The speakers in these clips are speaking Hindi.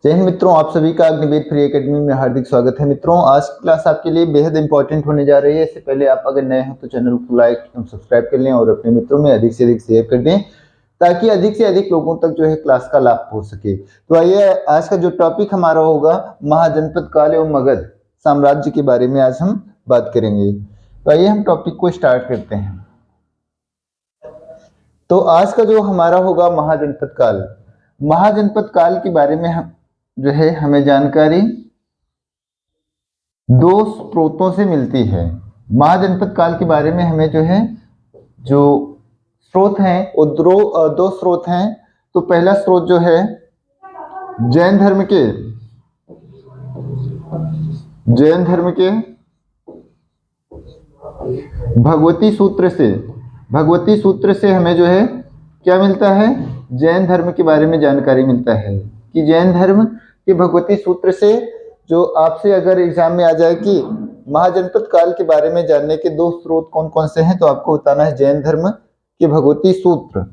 जय हिंद मित्रों, आप सभी का अग्निवेद फ्री एकेडमी में हार्दिक स्वागत है। मित्रों, आज की क्लास आपके लिए बेहद इंपॉर्टेंट होने जा रही है। इससे पहले आप अगर नए हैं तो चैनल को लाइक एवं सब्सक्राइब कर लें और अपने मित्रों में अधिक से अधिक शेयर कर दें ताकि अधिक से अधिक लोगों तक जो है क्लास का लाभ हो सके। तो आइए, आज का जो टॉपिक हमारा होगा महाजनपद काल एवं मगध साम्राज्य के बारे में आज हम बात करेंगे। तो आइए हम टॉपिक को स्टार्ट करते हैं। तो आज का जो हमारा होगा महाजनपद काल, महाजनपद काल के बारे में हम जो है हमें जानकारी दो स्रोतों से मिलती है। महाजनपद काल के बारे में हमें जो है जो स्रोत हैं वो दो स्रोत हैं। तो पहला स्रोत जो है जैन धर्म के भगवती सूत्र से हमें जो है क्या मिलता है, जैन धर्म के बारे में जानकारी मिलता है कि जैन धर्म के भगवती सूत्र से जो आपसे अगर एग्जाम में आ जाए कि महाजनपद काल के बारे में जानने के दो स्रोत कौन कौन से हैं, तो आपको बताना है जैन धर्म के भगवती सूत्र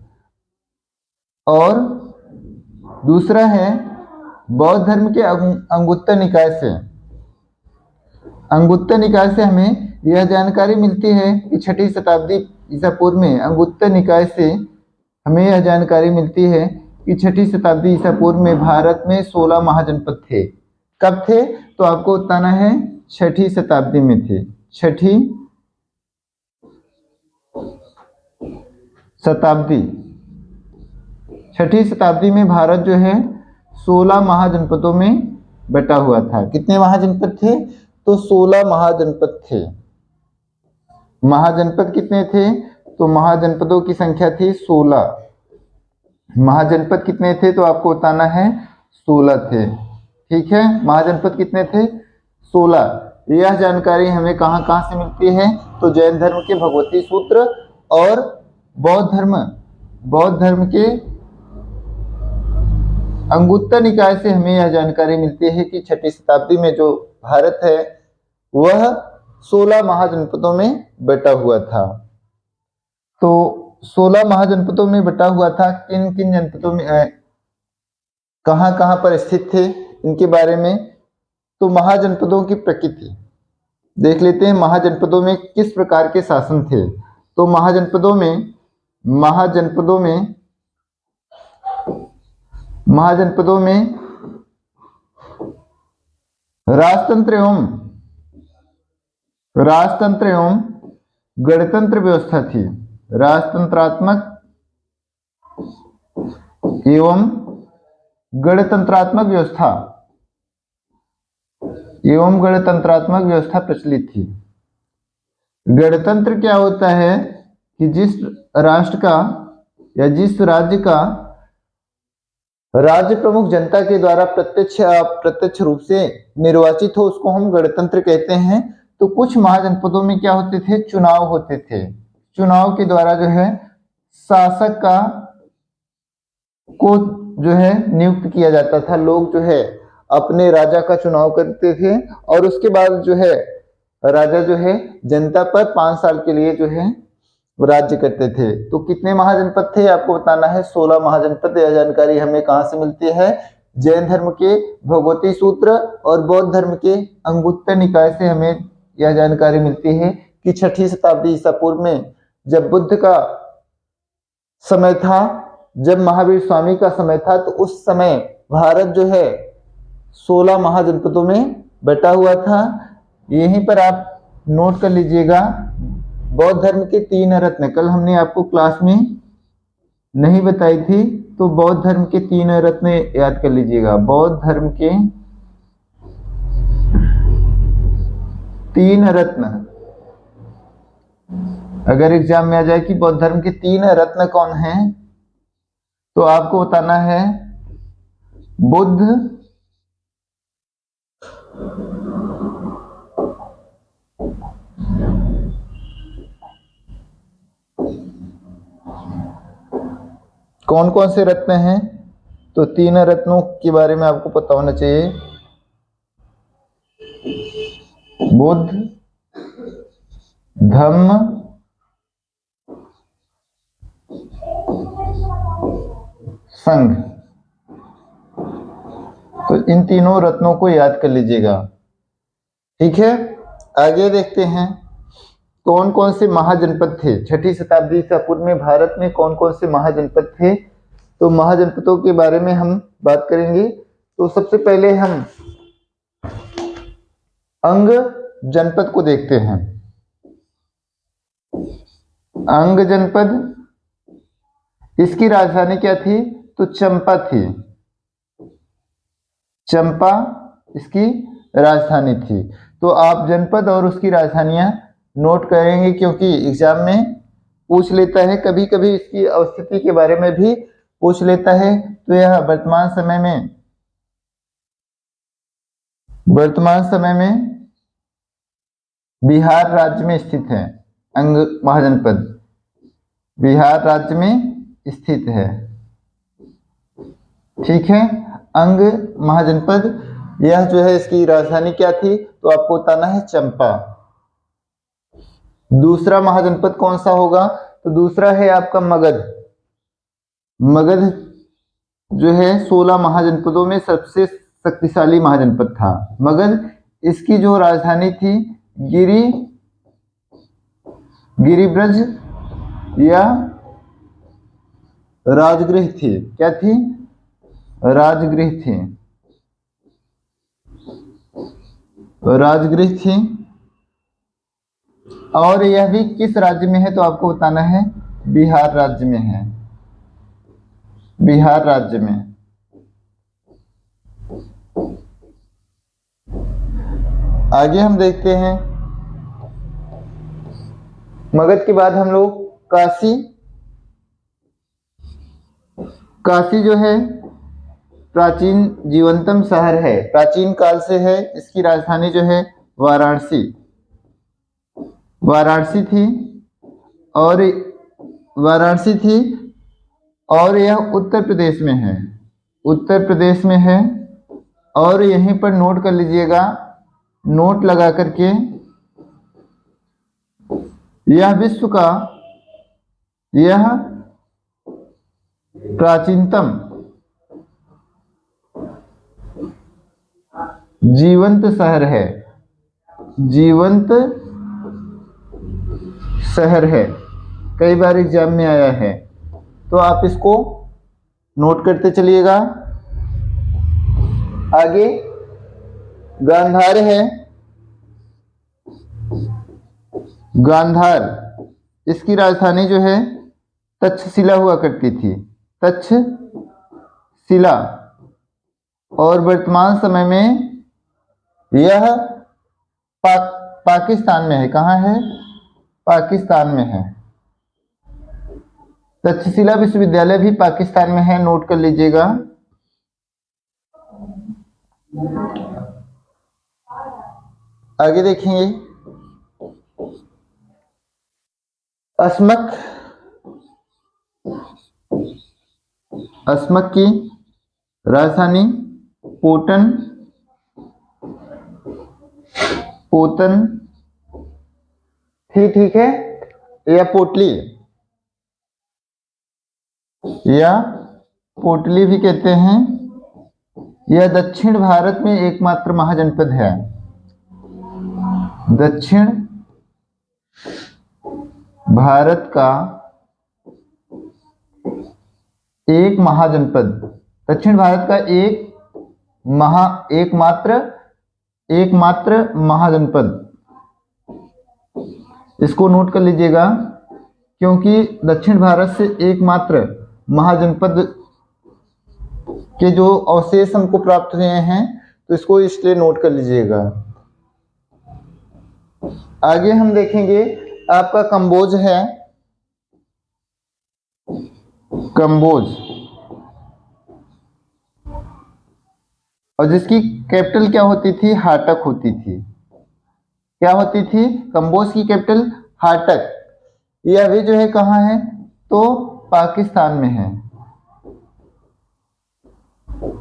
और दूसरा है बौद्ध धर्म के अंगुत्तर निकाय से हमें यह जानकारी मिलती है कि 6ठी शताब्दी ईसा पूर्व में अंगुत्तर निकाय से हमें यह जानकारी मिलती है कि 6ठी शताब्दी ईसा पूर्व में भारत में 16 महाजनपद थे। कब थे? तो आपको बताना है 6ठी शताब्दी में थे। 6ठी शताब्दी में भारत जो है 16 महाजनपदों में बटा हुआ था। कितने महाजनपद थे? तो 16 महाजनपद थे। महाजनपद कितने थे? तो महाजनपदों की संख्या थी 16। महाजनपद कितने थे? तो आपको बताना है 16 थे। ठीक है, महाजनपद कितने थे? 16। यह जानकारी हमें कहां कहां से मिलती है? तो जैन धर्म के भगवती सूत्र और बौद्ध धर्म के अंगुत्तर निकाय से हमें यह जानकारी मिलती है कि 6ठी शताब्दी में जो भारत है वह 16 महाजनपदों में बटा हुआ था। तो 16 महाजनपदों में बटा हुआ था। किन किन जनपदों में कहां कहां पर स्थित थे इनके बारे में। तो महाजनपदों की प्रकृति देख लेते हैं। महाजनपदों में किस प्रकार के शासन थे? तो महाजनपदों में राजतंत्र एवं गणतंत्र व्यवस्था थी। राजतंत्रात्मक एवं गणतंत्रात्मक व्यवस्था प्रचलित थी। गणतंत्र क्या होता है कि जिस राष्ट्र का या जिस राज्य का राज्य प्रमुख जनता के द्वारा प्रत्यक्ष रूप से निर्वाचित हो उसको हम गणतंत्र कहते हैं। तो कुछ महाजनपदों में क्या होते थे? चुनाव होते थे। चुनाव के द्वारा जो है शासक को जो है नियुक्त किया जाता था। लोग जो है अपने राजा का चुनाव करते थे और उसके बाद जो है राजा जो है जनता पर 5 साल के लिए जो है राज्य करते थे। तो कितने महाजनपद थे? आपको बताना है 16 महाजनपद। यह जानकारी हमें कहां से मिलती है? जैन धर्म के भगवती सूत्र और बौद्ध धर्म के अंगुत्तर निकाय से हमें यह जानकारी मिलती है कि 6ठी शताब्दी ईसा पूर्व में जब बुद्ध का समय था, जब महावीर स्वामी का समय था, तो उस समय भारत जो है 16 महाजनपदों में बटा हुआ था। यहीं पर आप नोट कर लीजिएगा बौद्ध धर्म के 3 रत्न। कल हमने आपको क्लास में नहीं बताई थी, तो बौद्ध धर्म के 3 रत्न याद कर लीजिएगा। बौद्ध धर्म के 3 रत्न, अगर एग्जाम में आ जाए कि बौद्ध धर्म के 3 रत्न कौन हैं, तो आपको बताना है बुद्ध, कौन कौन से रत्न हैं? तो 3 रत्नों के बारे में आपको पता होना चाहिए। बुद्ध, धम्म, संघ। तो तो इन तीनों रत्नों को याद कर लीजिएगा। ठीक है, आगे देखते हैं कौन कौन से महाजनपद थे। छठी शताब्दी ईसा पूर्व में भारत में कौन कौन से महाजनपद थे, तो महाजनपदों के बारे में हम बात करेंगे। तो सबसे पहले हम अंग जनपद को देखते हैं। अंग जनपद, इसकी राजधानी क्या थी, तो चंपा थी। चंपा इसकी राजधानी थी। तो आप जनपद और उसकी राजधानियां नोट करेंगे, क्योंकि एग्जाम में पूछ लेता है, कभी कभी इसकी अवस्थिति के बारे में भी पूछ लेता है। तो यह वर्तमान समय में बिहार राज्य में स्थित है। अंग महाजनपद बिहार राज्य में स्थित है। ठीक है, अंग महाजनपद, यह जो है इसकी राजधानी क्या थी, तो आपको बताना है चंपा। दूसरा महाजनपद कौन सा होगा, तो दूसरा है आपका मगध। मगध जो है 16 महाजनपदों में सबसे शक्तिशाली महाजनपद था मगध। इसकी जो राजधानी थी गिरिब्रज या राजगृह थी। क्या थी, राजगृह थी। राजगृह थी। और यह भी किस राज्य में है, तो आपको बताना है बिहार राज्य में है। बिहार राज्य में। आगे हम देखते हैं, मगध के बाद हम लोग काशी जो है प्राचीन जीवंतम शहर है, प्राचीन काल से है। इसकी राजधानी जो है वाराणसी थी और यह उत्तर प्रदेश में है। और यहीं पर नोट कर लीजिएगा, नोट लगा करके, यह विश्व का प्राचीनतम जीवंत शहर है। कई बार एग्जाम में आया है, तो आप इसको नोट करते चलिएगा। आगे गांधार है। गांधार, इसकी राजधानी जो है तक्षशिला हुआ करती थी। तक्षशिला। और वर्तमान समय में यह पाकिस्तान में है। कहाँ है, पाकिस्तान में है। तक्षशिला विश्वविद्यालय भी पाकिस्तान में है, नोट कर लीजिएगा। आगे देखेंगे, अस्मक की राजधानी पोतन थी। ठीक है, या पोटली भी कहते हैं। यह दक्षिण भारत में एकमात्र महाजनपद है। दक्षिण भारत का एक महाजनपद, दक्षिण भारत का एकमात्र महाजनपद। इसको नोट कर लीजिएगा, क्योंकि दक्षिण भारत से एकमात्र महाजनपद के जो अवशेष हमको प्राप्त हुए हैं, तो इसको इसलिए नोट कर लीजिएगा। आगे हम देखेंगे, आपका कंबोज है। कंबोज, और जिसकी कैपिटल क्या होती थी, हाटक होती थी। क्या होती थी, कंबोज की कैपिटल हाटक। यह भी जो है कहाँ है, तो पाकिस्तान में है।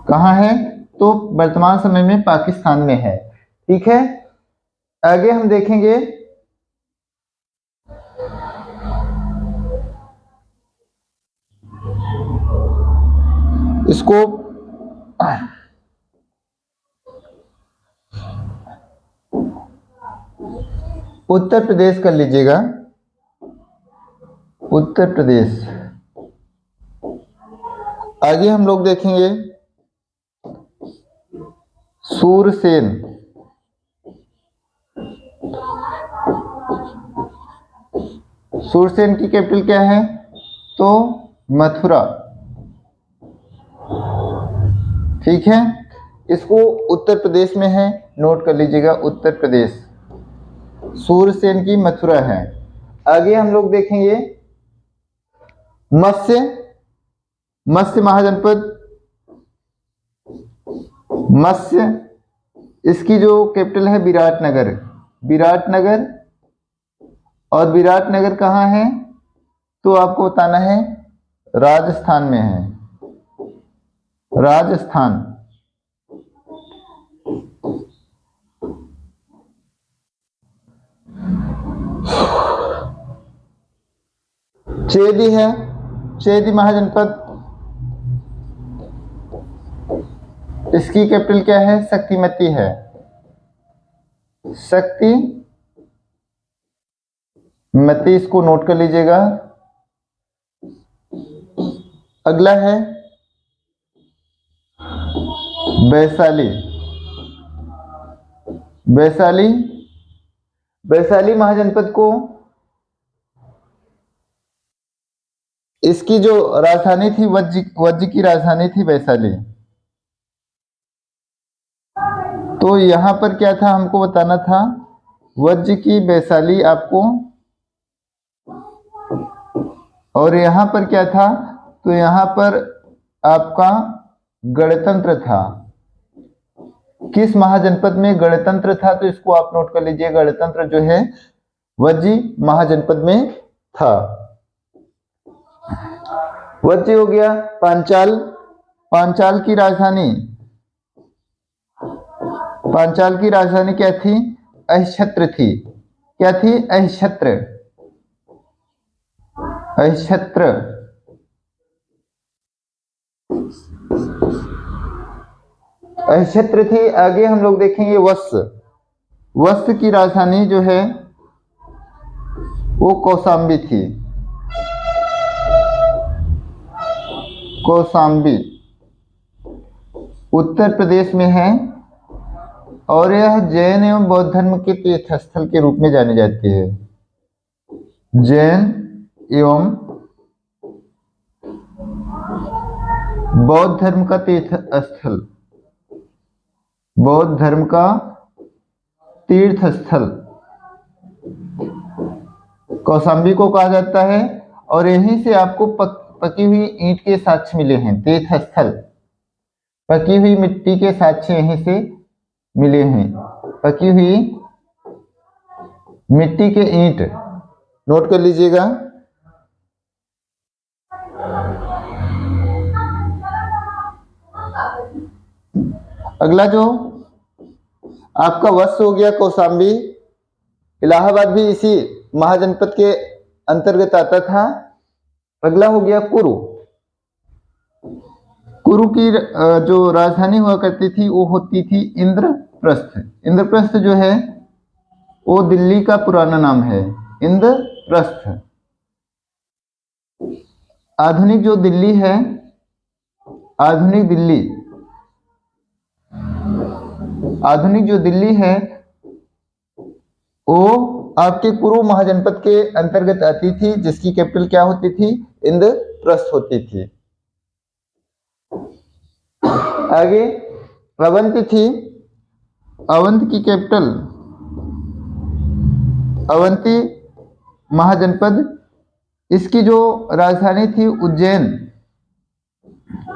कहाँ है, तो वर्तमान समय में पाकिस्तान में है। ठीक है, आगे हम देखेंगे, इसको उत्तर प्रदेश कर लीजिएगा, उत्तर प्रदेश। आगे हम लोग देखेंगे सूरसेन। सूरसेन की कैपिटल क्या है? तो मथुरा। ठीक है, इसको उत्तर प्रदेश में है, नोट कर लीजिएगा, उत्तर प्रदेश। सूरसेन की मथुरा है। आगे हम लोग देखेंगे मत्स्य, मत्स्य महाजनपद। मत्स्य, इसकी जो कैपिटल है विराटनगर। विराटनगर, और विराटनगर कहाँ है? तो आपको बताना है राजस्थान में है, राजस्थान। चेदी है, चेदी महाजनपद। इसकी कैपिटल क्या है? शक्तिमती है, शक्तिमती। इसको नोट कर लीजिएगा। अगला है वैशाली। वैशाली, वैशाली महाजनपद को, इसकी जो राजधानी थी वज्र की राजधानी थी वैशाली। तो यहां पर क्या था हमको बताना था? वज्र की वैशाली आपको। और यहां पर क्या था? तो यहां पर आपका गणतंत्र था। किस महाजनपद में गणतंत्र था? तो इसको आप नोट कर लीजिए, गणतंत्र जो है वज्र महाजनपद में था। वज्र हो गया। पांचाल, पांचाल की राजधानी, पांचाल की राजधानी क्या थी? अहिच्छत्र थी। क्या थी? अहिच्छत्र, अहिच्छत्र। अहिच्छत्र थी। आगे हम लोग देखेंगे वत्स। वत्स की राजधानी जो है वो कौशाम्बी थी, कौशाम्बी। उत्तर प्रदेश में है, और यह जैन एवं बौद्ध धर्म के तीर्थ स्थल के रूप में जानी जाती है। जैन एवं बौद्ध धर्म का तीर्थ स्थल, बौद्ध धर्म का तीर्थ स्थल कौशाम्बी को कहा जाता है। और यहीं से आपको पकी हुई ईंट के साक्ष्य मिले हैं। तीर्थ स्थल, पकी हुई मिट्टी के साक्ष्य यहीं से मिले हैं। पकी हुई मिट्टी के ईंट, नोट कर लीजिएगा। अगला जो आपका वत्स हो गया कौशाम्बी। इलाहाबाद भी इसी महाजनपद के अंतर्गत आता था। अगला हो गया कुरु। कुरु की जो राजधानी हुआ करती थी वो होती थी इंद्रप्रस्थ। इंद्रप्रस्थ जो है वो दिल्ली का पुराना नाम है, इंद्रप्रस्थ। आधुनिक जो दिल्ली है, आधुनिक दिल्ली, आधुनिक जो दिल्ली है वो आपके कुरु महाजनपद के अंतर्गत आती थी, जिसकी कैपिटल क्या होती थी? इंद्रप्रस्थ होती थी। आगे अवंती थी। अवंत की कैपिटल, अवंती महाजनपद, इसकी जो राजधानी थी उज्जैन।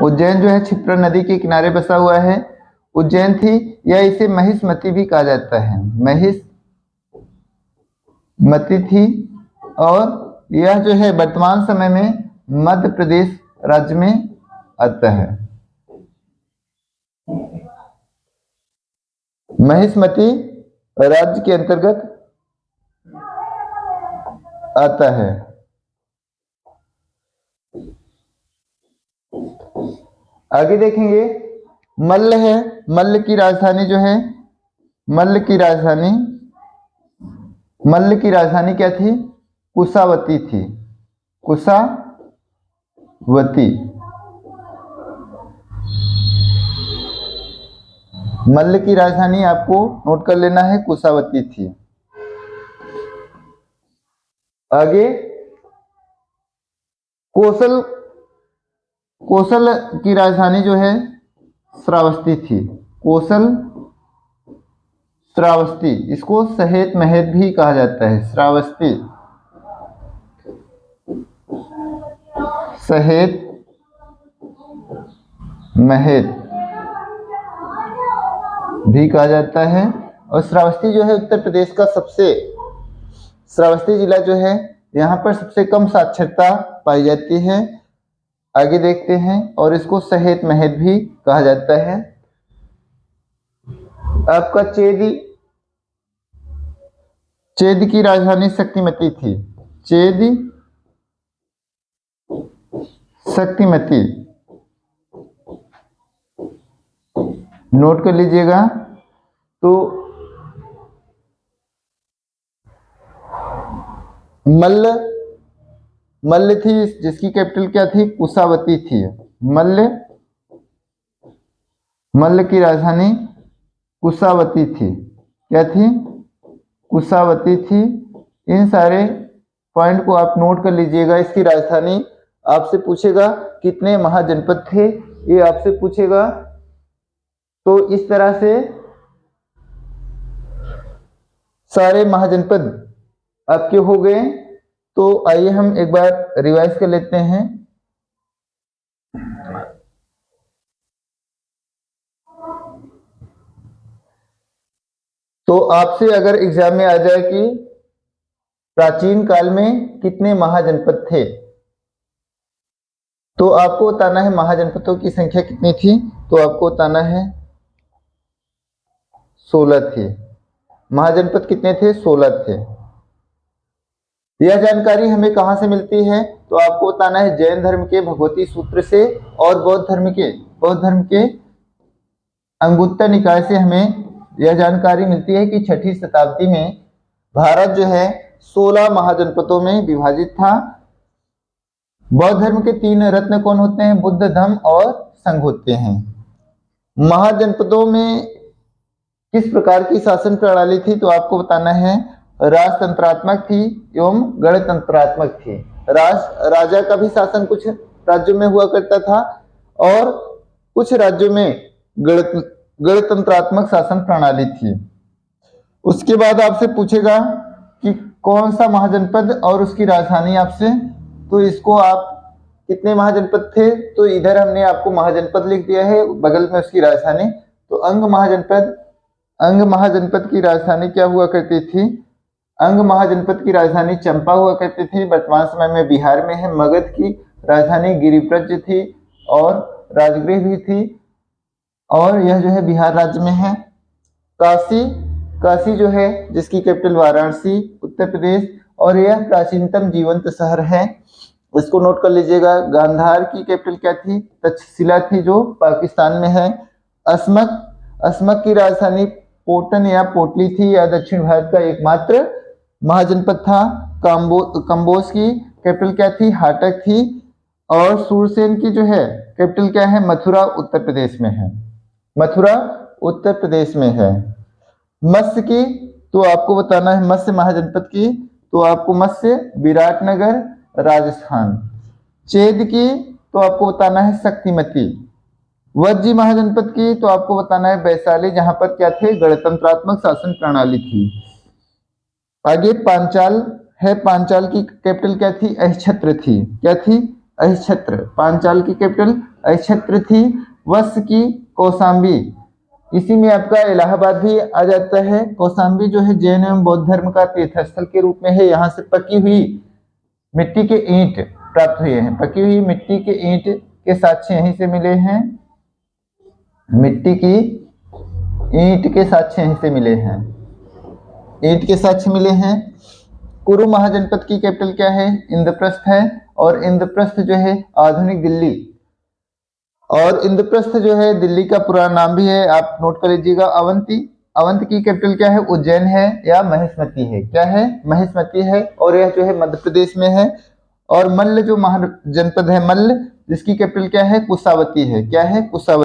उज्जैन जो है क्षिप्रा नदी के किनारे बसा हुआ है, उज्जैन थी। या इसे महिष्मती भी कहा जाता है, महिष्मती थी। और यह जो है वर्तमान समय में मध्य प्रदेश राज्य में आता है। महिष्मती राज्य के अंतर्गत आता है। आगे देखेंगे मल्ल है। मल्ल की राजधानी जो है, मल्ल की राजधानी मल्ल की राजधानी क्या थी? कुशावती थी, कुशावती। मल्ल की राजधानी आपको नोट कर लेना है, कुशावती थी। आगे कोसल की राजधानी जो है श्रावस्ती थी, कोसल श्रावस्ती। इसको सहेत महेत भी कहा जाता है, श्रावस्ती, सहेत महेत भी कहा जाता है। और श्रावस्ती जो है उत्तर प्रदेश का श्रावस्ती जिला जो है यहाँ पर सबसे कम साक्षरता पाई जाती है। आगे देखते हैं। और इसको सहेत महेत भी कहा जाता है। आपका चेद की राजधानी शक्तिमती थी, चेद शक्तिमती, नोट कर लीजिएगा। तो मल्ल थी जिसकी कैपिटल क्या थी? कुशावती थी। मल्ल की राजधानी कुशावती थी। क्या थी? कुशावती थी। इन सारे पॉइंट को आप नोट कर लीजिएगा। इसकी राजधानी आपसे पूछेगा कितने महाजनपद थे, ये आपसे पूछेगा। तो इस तरह से सारे महाजनपद आपके हो गए। तो आइए हम एक बार रिवाइज कर लेते हैं। तो आपसे अगर एग्जाम में आ जाए कि प्राचीन काल में कितने महाजनपद थे, तो आपको बताना है महाजनपदों की संख्या कितनी थी। तो आपको बताना है 16 थे। महाजनपद कितने थे? 16 थे। यह जानकारी हमें कहां से मिलती है? तो आपको बताना है जैन धर्म के भगवती सूत्र से और बौद्ध धर्म के अंगुत्तर निकाय से हमें यह जानकारी मिलती है कि 6ठी शताब्दी में भारत जो है 16 महाजनपदों में विभाजित था। बौद्ध धर्म के 3 रत्न कौन होते हैं? बुद्ध, धम्म और संघ होते हैं। महाजनपदों में किस प्रकार की शासन प्रणाली थी? तो आपको बताना है राजतंत्रात्मक थी एवं गणतंत्रात्मक थी। राजा का भी शासन कुछ राज्यों में हुआ करता था और कुछ राज्यों में गणतंत्रात्मक शासन प्रणाली थी। उसके बाद आपसे पूछेगा कि कौन सा महाजनपद और उसकी राजधानी आपसे। तो इसको आप कितने महाजनपद थे? तो इधर हमने आपको महाजनपद लिख दिया है, बगल में उसकी राजधानी। तो अंग महाजनपद की राजधानी क्या हुआ करती थी? अंग महाजनपद की राजधानी चंपा हुआ करती थी। वर्तमान समय में बिहार में है। मगध की राजधानी गिरिप्रज थी और राजगृह भी थी और यह जो है बिहार राज्य में है। काशी जो है जिसकी कैपिटल वाराणसी उत्तर प्रदेश, और यह प्राचीनतम जीवंत शहर है, इसको नोट कर लीजिएगा। गांधार की कैपिटल क्या थी? तक्षशिला थी जो पाकिस्तान में है। अस्मक की राजधानी पोटन या पोटली थी, या दक्षिण भारत का एकमात्र महाजनपद था। कंबोज की कैपिटल क्या थी? हाटक थी। और सूरसेन की जो है कैपिटल क्या है? मथुरा उत्तर प्रदेश में है। मथुरा उत्तर प्रदेश में है। मत्स्य की तो आपको बताना है, मत्स्य महाजनपद की तो आपको मत्स्य विराटनगर राजस्थान। चेद की तो आपको बताना है शक्तिमती। वज्जी महाजनपद की तो आपको बताना है वैशाली, जहां पर क्या थे? गणतंत्रात्मक शासन प्रणाली थी। आगे पांचाल है। पांचाल की कैपिटल क्या थी? अहिच्छत्र थी। क्या थी? अहिच्छत्र। पांचाल की कैपिटल अहिच्छत्र थी। वत्स की कौशाम्बी, इसी में आपका इलाहाबाद भी आ जाता है। कौशाम्बी जो है जैन एवं बौद्ध धर्म का तीर्थस्थल के रूप में है। यहाँ से पकी हुई मिट्टी के ईंट प्राप्त हुए हैं। पकी हुई मिट्टी के ईंट के साक्ष्य यहीं से मिले हैं। मिट्टी की ईंट के साक्ष्य यहीं से मिले हैं। ईंट के साक्ष्य मिले हैं। कुरु महाजनपद की कैपिटल क्या है? इंद्रप्रस्थ है। और इंद्रप्रस्थ जो है आधुनिक दिल्ली, और इंद्रप्रस्थ जो है दिल्ली का पुराना नाम भी है, आप नोट कर लीजिएगा, अवंती। अवंत की कैपिटल क्या है, उज्जैन है या महिष्मती है, क्या है, महिष्मती है, और यह जो है मध्य प्रदेश में है। और मल्ल जो जनपद है मल्ल, जिसकी कैपिटल क्या है, कुशावती है, क्या है, कुशावती।